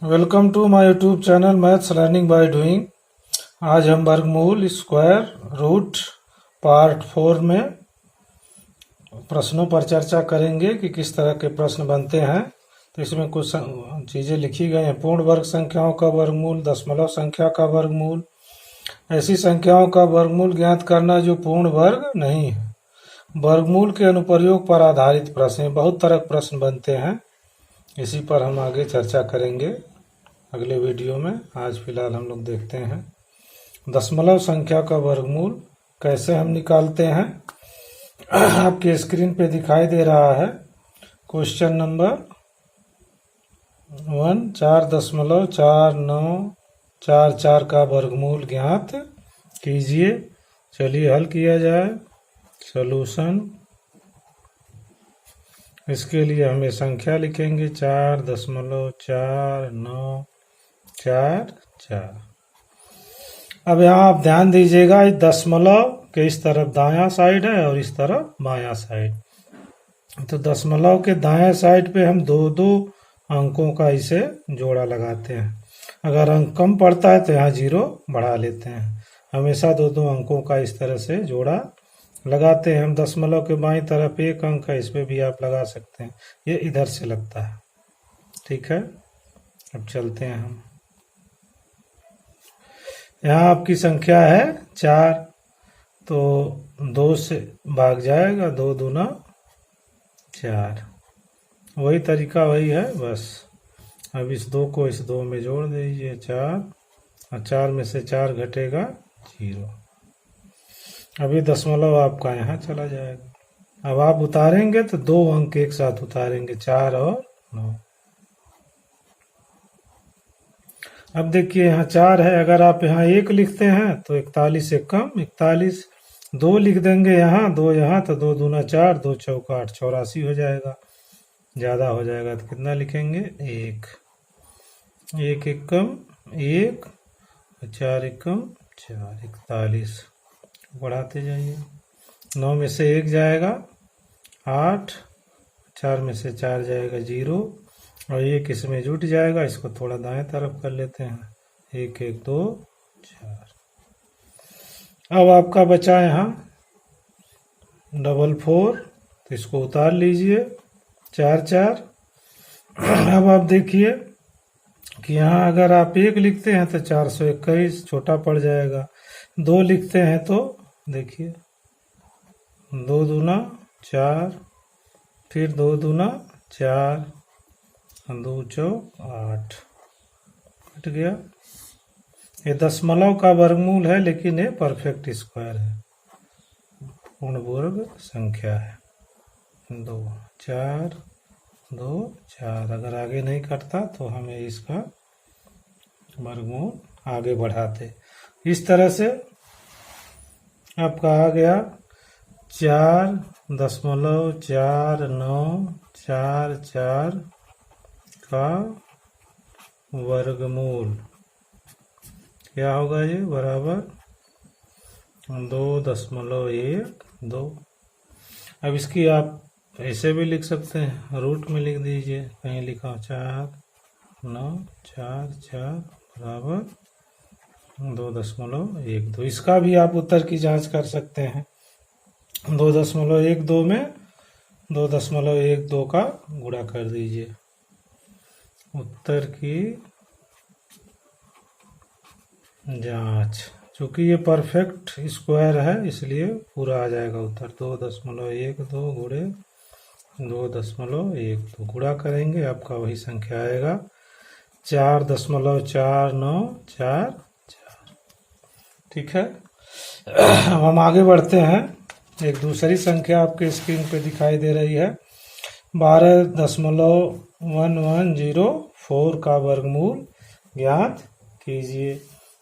Welcome to my YouTube channel maths learning by doing. आज हम वर्गमूल स्क्वायर रूट पार्ट 4 में प्रश्नों पर चर्चा करेंगे कि किस तरह के प्रश्न बनते हैं। तो इसमें कुछ चीज़ें लिखी गई हैं। पूर्ण वर्ग संख्याओं का वर्गमूल, दशमलव संख्या का वर्गमूल, ऐसी संख्याओं का वर्गमूल ज्ञात करना जो पूर्ण वर्ग नहीं है, वर्गमूल के अनुप्रयोग पर आधारित प्रश्न। बहुत तरह के प्रश्न बनते हैं, इसी पर हम आगे चर्चा करेंगे अगले वीडियो में। आज फिलहाल हम लोग देखते हैं दशमलव संख्या का वर्गमूल कैसे हम निकालते हैं। आपके स्क्रीन पे दिखाई दे रहा है क्वेश्चन नंबर 1, 4.4944 का वर्गमूल ज्ञात कीजिए। चलिए हल किया जाए। सॉल्यूशन, इसके लिए हमें संख्या लिखेंगे 4.4944। अब यहाँ आप ध्यान दीजिएगा, इस दशमलव के इस तरफ दायां साइड है और इस तरफ बायां साइड। तो दशमलव के दायां साइड पे हम दो दो अंकों का इसे जोड़ा लगाते हैं। अगर अंक कम पड़ता है तो यहाँ 0 बढ़ा लेते हैं। हमेशा दो दो अंकों का इस तरह से जोड़ा लगाते हैं हम। दशमलव के बाईं तरफ एक अंक है, इस पे भी आप लगा सकते हैं। ये इधर से लगता है, ठीक है। अब चलते हैं हम। यहाँ आपकी संख्या है 4, तो 2 से भाग जाएगा, 2 दूना 4। वही तरीका वही है बस। अब इस 2 को इस 2 में जोड़ दीजिए, 4, और 4 में से 4 घटेगा 0। अभी दशमलव आपका यहाँ चला जाएगा। अब आप उतारेंगे तो 2 अंक एक साथ उतारेंगे, 4 और 9। अब देखिए यहाँ 4 है, अगर आप यहाँ 1 लिखते हैं तो 41 से कम 41, 2 लिख देंगे यहाँ, 2 यहाँ, तो 2 दूना 4, 2 चौका 8, 84 हो जाएगा। ज़्यादा हो जाएगा तो कितना लिखेंगे? 1, 1 एकम 1, 4 एकम 4, 41। बढ़ाते जाइए। 9 में से 1 जाएगा 8, 4 में से 4 जाएगा 0, और 1 इसमें जुट जाएगा। इसको थोड़ा दाएं तरफ कर लेते हैं, 1 1 2 4। अब आपका बचा यहाँ 4, तो इसको उतार लीजिए, 4 4। अब आप देखिए कि यहाँ अगर आप 1 लिखते हैं तो 421 छोटा पड़ जाएगा। 2 लिखते हैं तो देखिए 2 दूना 4, फिर 2 दूना 4, 2 चौक 8, कट गया। ये दशमलव का वर्गमूल है, लेकिन ये परफेक्ट स्क्वायर है, पूर्ण वर्ग संख्या है। 2 4 2 4। अगर आगे नहीं कटता तो हमें इसका वर्गमूल आगे बढ़ाते। इस तरह से आपका आ गया 4.4944 का वर्गमूल। क्या होगा ये? बराबर 2.12। अब इसकी आप ऐसे भी लिख सकते हैं, रूट में लिख दीजिए, कहीं लिखा 4.944 बराबर 2.12। इसका भी आप उत्तर की जांच कर सकते हैं। 2.12 में 2.12 का गुणा कर दीजिए। उत्तर की जांच, चूंकि ये परफेक्ट स्क्वायर है इसलिए पूरा आ जाएगा उत्तर। 2.12 गुणे 2.12 गुणा करेंगे, आपका वही संख्या आएगा 4.4944। ठीक है। अब हम आगे बढ़ते हैं। एक दूसरी संख्या आपके स्क्रीन पे दिखाई दे रही है, 12.1104 का वर्गमूल ज्ञात कीजिए।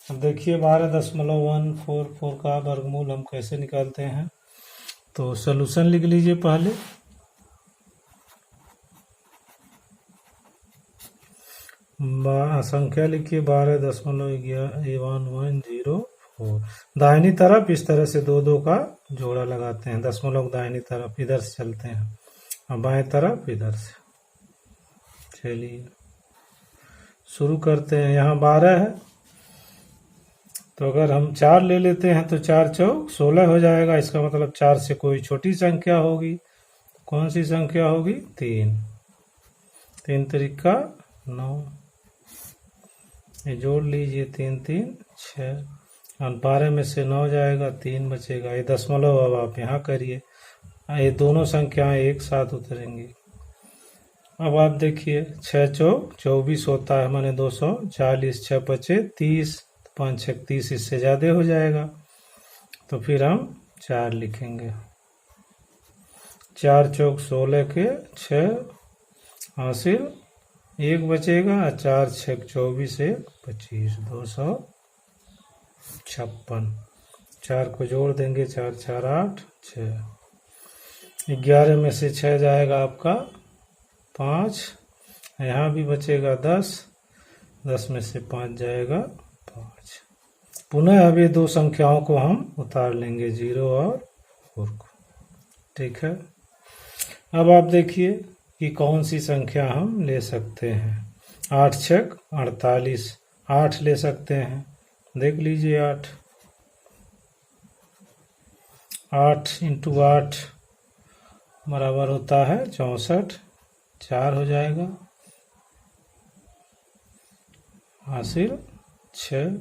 अब देखिए 12.144 का वर्गमूल हम कैसे निकालते हैं। तो सॉल्यूशन लिख लीजिए पहले। संख्या लिखिए 12.1104। दाहिनी तरफ इस तरह से 2 2 का जोड़ा लगाते हैं। दशमलव दाहिनी तरफ इधर से चलते हैं और बाएं तरफ इधर से। चलिए शुरू करते हैं। यहाँ 12 है, तो अगर हम 4 ले लेते हैं तो 4 चौक 16 हो जाएगा। इसका मतलब 4 से कोई छोटी संख्या होगी। कौन सी संख्या होगी? 3। 3 त्रिका 9, ये जोड़ लीजिए। 3 3 6, और 12 में से 9 जाएगा, 3 बचेगा। ये दशमलव अब आप यहाँ करिए, ये दोनों संख्याएं एक साथ उतरेंगी। अब आप देखिए 6 चौक 24 होता है, माने 240। 6 बचे 30, 5 6 30, इससे ज़्यादा हो जाएगा, तो फिर हम 4 लिखेंगे। 4 चौक 16 के 6 हासिल, 1 बचेगा। 4 6 24, 1 25, 256। 4 को जोड़ देंगे, 4 4 8 6। 11 में से 6 जाएगा आपका 5, यहाँ भी बचेगा 10। 10 में से 5 जाएगा 5। पुनः अब ये दो संख्याओं को हम उतार लेंगे, 0 और 4 को। ठीक है, अब आप देखिए कि कौन सी संख्या हम ले सकते हैं। 8 6 48, 8 ले सकते हैं। देख लीजिए 8 × 8 बराबर होता है 64। 4 हो जाएगा, हासिल 6।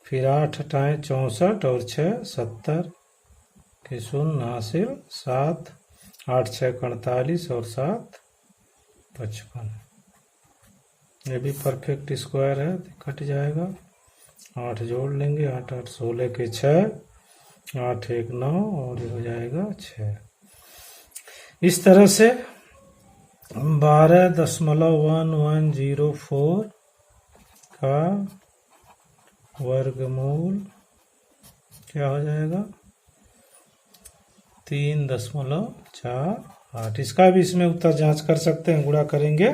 फिर 8 हटाएं, 64 और 6 70 के 0, हासिल 7। 8 6 48 और 7 55। ये भी परफेक्ट स्क्वायर है, कट जाएगा। 8 जोड़ लेंगे, 8 8 16 के 6, 8 1 9, और ये हो जाएगा 6। इस तरह से 12.1104 का वर्गमूल क्या हो जाएगा? 3.48। इसका भी इसमें उत्तर जांच कर सकते हैं, गुणा करेंगे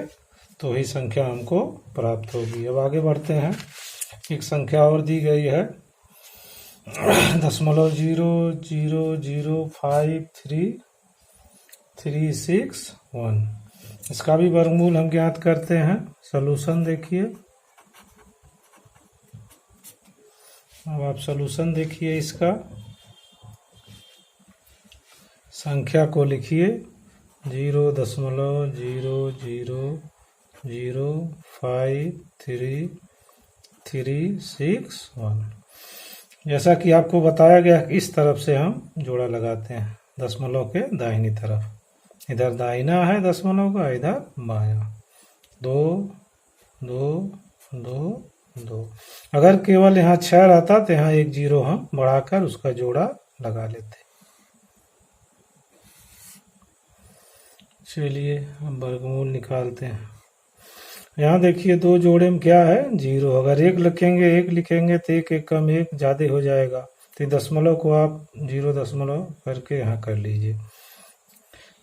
तो ही संख्या हमको प्राप्त होगी। अब आगे बढ़ते हैं। एक संख्या और दी गई है 0.005336 1। इसका भी वर्गमूल हम ज्ञात करते हैं। सॉल्यूशन देखिए। अब आप सॉल्यूशन देखिए इसका। संख्या को लिखिए 0.00053361। जैसा कि आपको बताया गया कि इस तरफ से हम जोड़ा लगाते हैं, दशमलव के दाहिनी तरफ। इधर दाहिना है दशमलव का, इधर बायां। 2 2 2 2। अगर केवल यहाँ 6 रहता तो यहाँ 1 0 हम बढ़ाकर उसका जोड़ा लगा लेते। चलिए हम वर्गमूल निकालते हैं। यहाँ देखिए दो जोड़े में क्या है? 0। अगर 1 लिखेंगे तो 1 1 कम 1 ज़्यादा हो जाएगा, तो दशमलव को आप 0 दशमलव करके यहाँ कर लीजिए।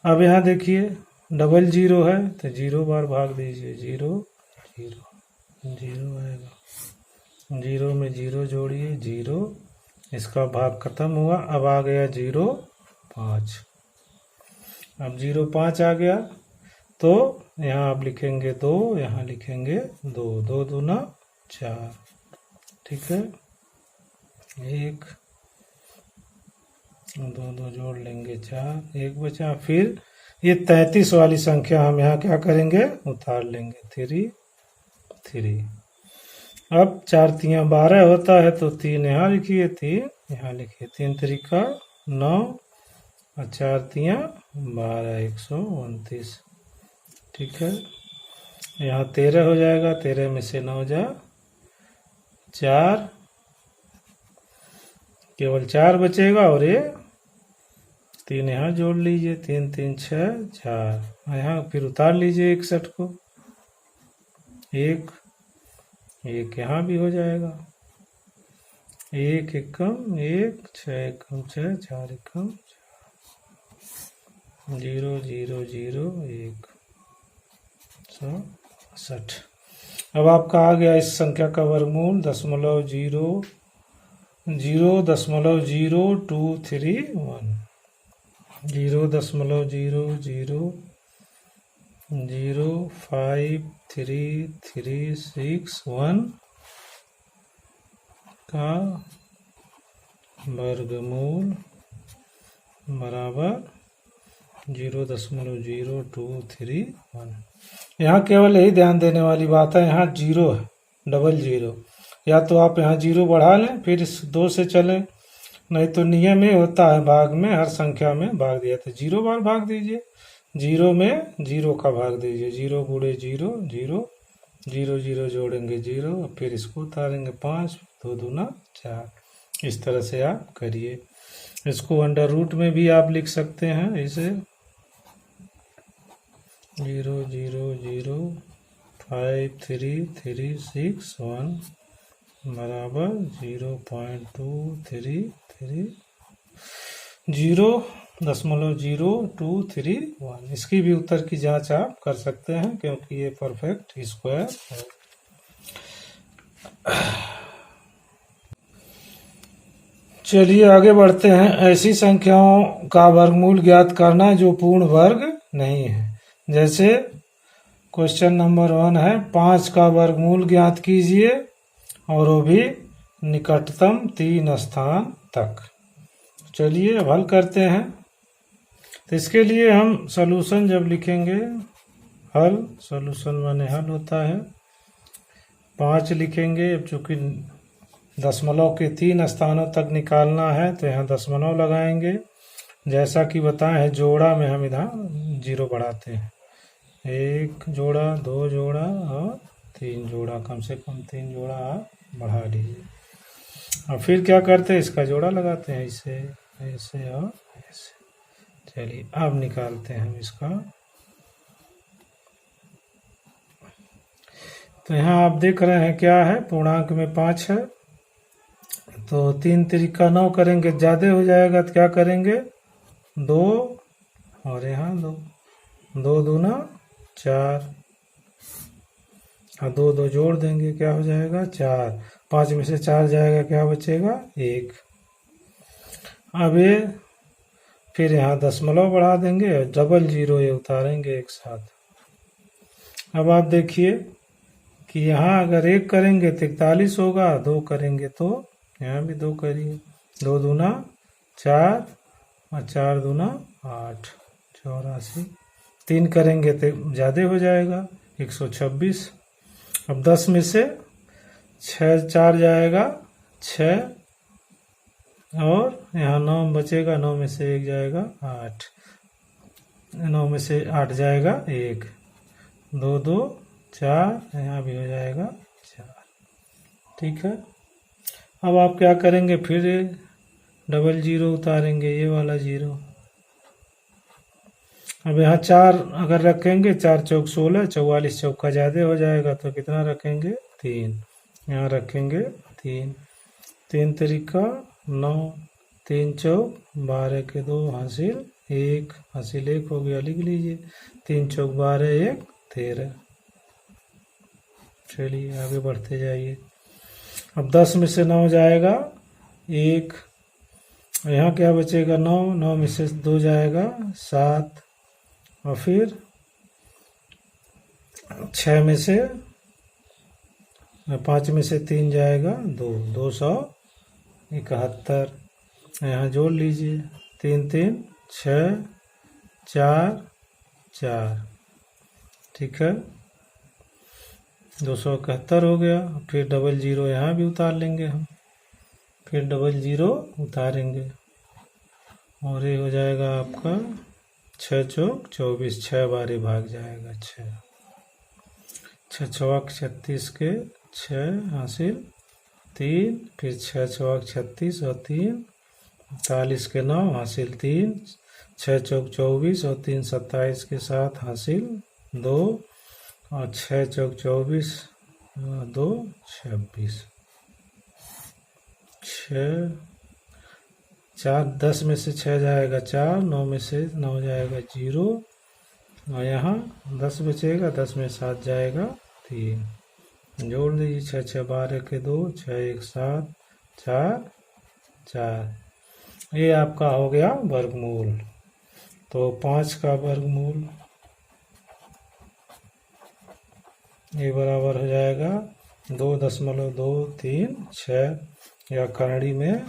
अब यहाँ देखिए डबल 0 है तो 0 बार भाग दीजिए, 0 0 0 आएगा। 0 में 0 जोड़िए, 0। इसका भाग खत्म हुआ। अब आ गया 0 5। अब 0 5 आ गया तो यहाँ आप लिखेंगे 2, यहाँ लिखेंगे 2। 2 दूना 4। ठीक है, 1 2 2 जोड़ लेंगे 4, 1 बचा। फिर ये 33 वाली संख्या हम यहाँ क्या करेंगे? उतार लेंगे, 3 3। अब 4 3 12 होता है तो 3 यहाँ लिखिए, 3 यहाँ लिखिए। 3 त्रिका 9 और 4 3 12, 129। ठीक है, यहाँ 13 हो जाएगा। 13 में से 9 जा 4, केवल 4 बचेगा। और ये 3 यहाँ जोड़ लीजिए, 3 3 6 4। यहाँ फिर उतार लीजिए 61 को, 1 1 यहाँ भी हो जाएगा। 1 1 कम 1, 6 1 कम 6, 4 1 कम 0 0 0 1, 160। अब आपका आ गया इस संख्या का वर्गमूल 0.0231। 0.000231। 05331 का वर्गमूल बराबर 0.0231। यहाँ केवल यही ध्यान देने वाली बात है, यहाँ जीरो है, डबल जीरो। या तो आप यहाँ जीरो बढ़ा लें फिर इस 2 से चलें, नहीं तो नियम ये होता है भाग में हर संख्या में भाग दिया तो 0 बार भाग दीजिए, 0 में 0 का भाग दीजिए, 0 गुणे 0 0, 0 0 जोड़ेंगे 0, फिर इसको उतारेंगे 5, 2 दूना 4। इस तरह से आप करिए। इसको अंडर रूट में भी आप लिख सकते हैं, इसे 0.0053361 बराबर 0.0231। इसकी भी उत्तर की जांच आप कर सकते हैं क्योंकि ये परफेक्ट स्क्वायर है। चलिए आगे बढ़ते हैं। ऐसी संख्याओं का वर्गमूल ज्ञात करना जो पूर्ण वर्ग नहीं है। जैसे क्वेश्चन नंबर 1 है 5 का वर्गमूल ज्ञात कीजिए और वो भी निकटतम 3 स्थान तक। चलिए अब हल करते हैं। तो इसके लिए हम सॉल्यूशन जब लिखेंगे, हल सॉल्यूशन माने हल होता है, 5 लिखेंगे। अब चूंकि दशमलव के 3 स्थानों तक निकालना है तो यहाँ दशमलव लगाएंगे। जैसा कि बताए हैं जोड़ा में हम इधर 0 बढ़ाते हैं, 1 जोड़ा 2 जोड़ा और 3 जोड़ा, कम से कम 3 जोड़ा आप बढ़ा लीजिए। और फिर क्या करते हैं, इसका जोड़ा लगाते हैं, ऐसे ऐसे और ऐसे। चलिए अब निकालते हैं हम इसका। तो यहाँ आप देख रहे हैं क्या है, पूर्णांक में 5 है तो 3 तरीका 9 करेंगे, ज़्यादा हो जाएगा तो क्या करेंगे 2 और यहाँ 2, 2 दूना 4 और 2 2 जोड़ देंगे, क्या हो जाएगा 4। 5 में से 4 जाएगा, क्या बचेगा 1। अब ये फिर यहाँ दशमलव बढ़ा देंगे और डबल जीरो ये उतारेंगे एक साथ। अब आप देखिए कि यहाँ अगर 1 करेंगे तो 41 होगा, 2 करेंगे तो यहाँ भी 2 करिए, 2 दूना 4 और 4 दूना 8, 84। 3 करेंगे तो ज़्यादा हो जाएगा 126। अब 10 में से 6 4 जाएगा 6 और यहाँ 9 बचेगा, 9 में से 1 जाएगा 8, 9 में से 8 जाएगा 1, 2 2 4, यहाँ भी हो जाएगा 4। ठीक है। अब आप क्या करेंगे, फिर डबल जीरो उतारेंगे, ये वाला 0। अब यहाँ 4 अगर रखेंगे, 4 चौक 16, 44 चौका ज़्यादा हो जाएगा तो कितना रखेंगे 3, यहाँ रखेंगे 3, 3 तरीका 9, 3 चौक 12 के 2 हासिल 1, हासिल 1 हो गया, लिख लीजिए। 3 चौक 12 1 13। चलिए आगे बढ़ते जाइए। अब 10 में से 9 जाएगा 1, यहाँ क्या बचेगा 9, 9 में से 2 जाएगा 7 और फिर 6 में से 5 में से 3 जाएगा 2, 271। यहाँ जोड़ लीजिए, 3 3 6 4 4। ठीक है, 271 हो गया। फिर डबल जीरो यहाँ भी उतार लेंगे हम, फिर डबल जीरो उतारेंगे और ये हो जाएगा आपका 6 चौक 24, 6 बार भाग जाएगा 6, 6 चौक 36 के 6 हासिल 3, फिर 6 चौक 36 और 3 41 के 9 हासिल 3, 6 चौक 24 और 3 27 के 7 हासिल 2 और 6 चौक 24 2 26, 6 4 10 में से 6 जाएगा 4, 9 में से 9 जाएगा 0 और यहाँ 10 बचेगा, 10 में 7 जाएगा 3, जोड़ दीजिए 6 6 12 के 2, 6 1 7 4 4। ये आपका हो गया वर्गमूल। तो 5 का वर्गमूल ये बराबर हो जाएगा 2.236 या करड़ी में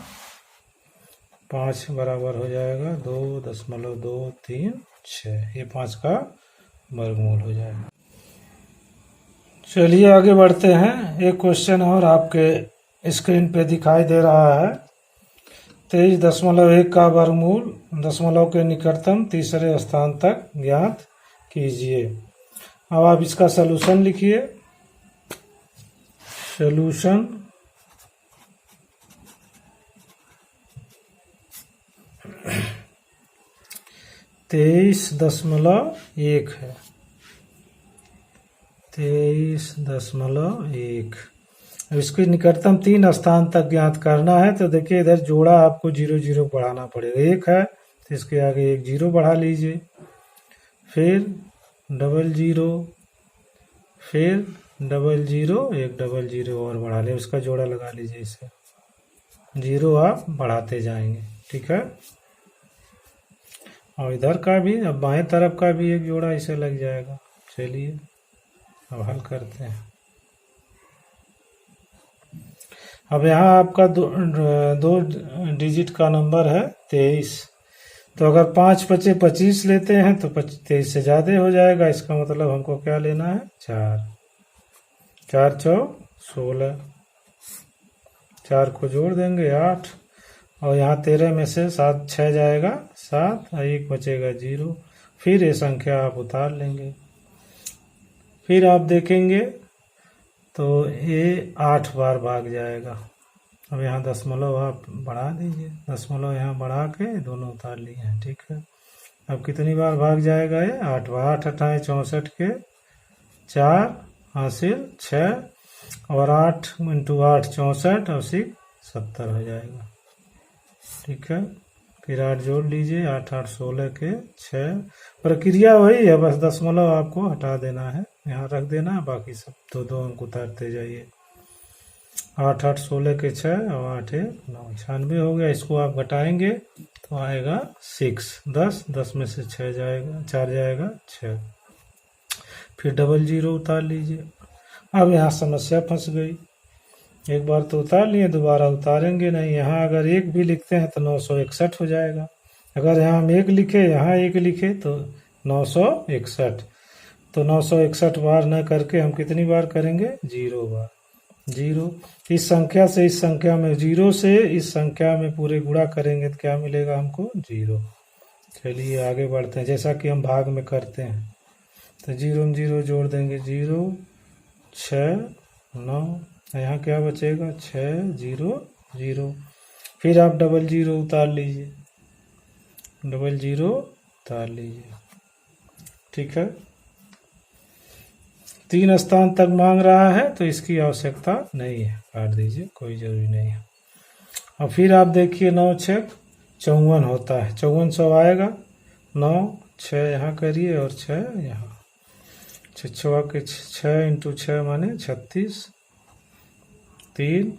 5 बराबर हो जाएगा 2.236। ये 5 का वर्गमूल हो जाएगा। चलिए आगे बढ़ते हैं। एक क्वेश्चन और आपके स्क्रीन पे दिखाई दे रहा है। 23.1 का वर्गमूल दशमलव के निकटतम तीसरे स्थान तक ज्ञात कीजिए। अब आप इसका सलूशन लिखिए। सलूशन 23.1 है। 23.1। अब इसके निकटतम 3 स्थान तक ज्ञात करना है तो देखिए इधर जोड़ा आपको 0 0 बढ़ाना पड़ेगा। 1 है तो इसके आगे 1 0 बढ़ा लीजिए, फिर 0 0, फिर 0 0, 1 0 0 और बढ़ा ले, उसका जोड़ा लगा लीजिए। इसे 0 आप बढ़ाते जाएंगे, ठीक है। और इधर का भी, अब बाएं तरफ का भी एक जोड़ा इसे लग जाएगा। चलिए अब हल करते हैं। अब यहाँ आपका दो डिजिट का नंबर है 23, तो अगर 5 बचे 25 लेते हैं तो 23 से ज़्यादा हो जाएगा। इसका मतलब हमको क्या लेना है? 4 4 4 16, 4 को जोड़ देंगे 8, और यहाँ 13 में से 7 6 जाएगा 7, और 1 बचेगा 0। फिर ये संख्या आप उतार लेंगे। फिर आप देखेंगे तो ये 8 बार भाग जाएगा। अब यहाँ दशमलव आप बढ़ा दीजिए, दशमलव यहाँ बढ़ा के दोनों उतार लिए हैं, ठीक है। अब कितनी बार भाग जाएगा? ये 8 बार। 8 8 64 के 4 हासिल 6, और 8 × 8 64, और 6 70 हो जाएगा, ठीक है। फिर 8 जोड़ लीजिए, 8 8 16 के 6। प्रक्रिया वही है, बस दशमलव आपको हटा देना है, यहाँ रख देना है, बाकी सब दो दो अंक उतारते जाइए। 8 8 16 के 6, और 8 1 9, 96 हो गया। इसको आप घटाएंगे तो आएगा 6 10, 10 में से 6 जाएगा, 4 जाएगा 6। फिर 0 0 उतार लीजिए। अब यहाँ समस्या फंस गई, एक बार तो उतार लिए, दोबारा उतारेंगे नहीं। यहाँ अगर 1 भी लिखते हैं तो 961 हो जाएगा। अगर यहाँ हम 1 लिखे, यहाँ 1 लिखे तो 961। तो 961 बार न करके हम कितनी बार करेंगे? 0 बार। 0 इस संख्या से इस संख्या में, 0 से इस संख्या में पूरे गुणा करेंगे तो क्या मिलेगा हमको? 0। चलिए आगे बढ़ते हैं, जैसा कि हम भाग में करते हैं। तो 0 में 0 जोड़ देंगे, 0 6 9, यहाँ क्या बचेगा? 6 0 0। फिर आप 0 0 उतार लीजिए, 0 0 उतार लीजिए, ठीक है। 3 स्थान तक मांग रहा है तो इसकी आवश्यकता नहीं है, काट दीजिए, कोई जरूरी नहीं है। और फिर आप देखिए 9 6 54 होता है, 54 100 आएगा। 9 6 यहाँ करिए और 6 यहाँ, 6 के 6 × 6 माने 36, 3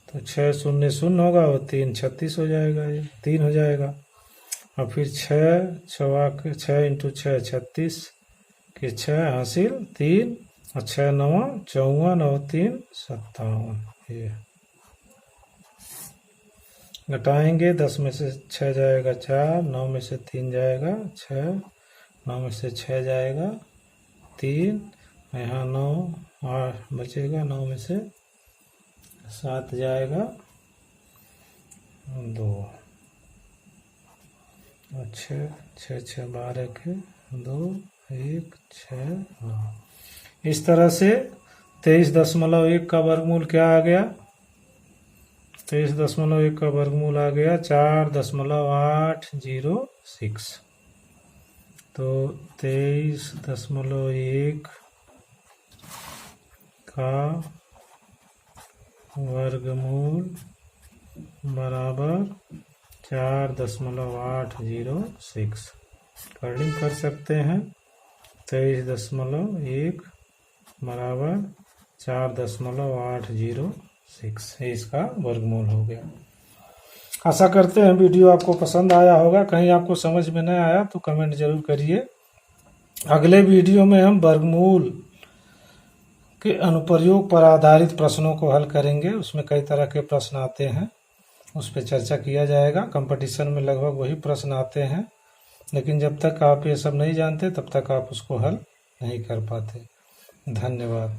तो 6 0 0 होगा, और 3 36 हो जाएगा, ये 3 हो जाएगा। और फिर 6 × 6 36 के 6 हासिल 3, और 6 9 54, और 3 57। ये घटाएंगे, 10 में से 6 जाएगा 4, 9 में से 3 जाएगा 6, 9 में से 6 जाएगा 3, यहाँ 9 8 बचेगा, 9 में से 7 जाएगा 2, और 6 6 6 12 के 2 1 6 9। इस तरह से 23.1 का वर्गमूल क्या आ गया? 23.1 का वर्गमूल आ गया 4.806। तो 23.1 का वर्गमूल बराबर 4.806। करनी कर सकते हैं। 23.1 बराबर 4.806, इसका वर्गमूल हो गया। आशा करते हैं वीडियो आपको पसंद आया होगा। कहीं आपको समझ में नहीं आया तो कमेंट जरूर करिए। अगले वीडियो में हम वर्गमूल के अनुप्रयोग पर आधारित प्रश्नों को हल करेंगे। उसमें कई तरह के प्रश्न आते हैं, उस पर चर्चा किया जाएगा। कंपटीशन में लगभग वही प्रश्न आते हैं, लेकिन जब तक आप ये सब नहीं जानते तब तक आप उसको हल नहीं कर पाते। धन्यवाद।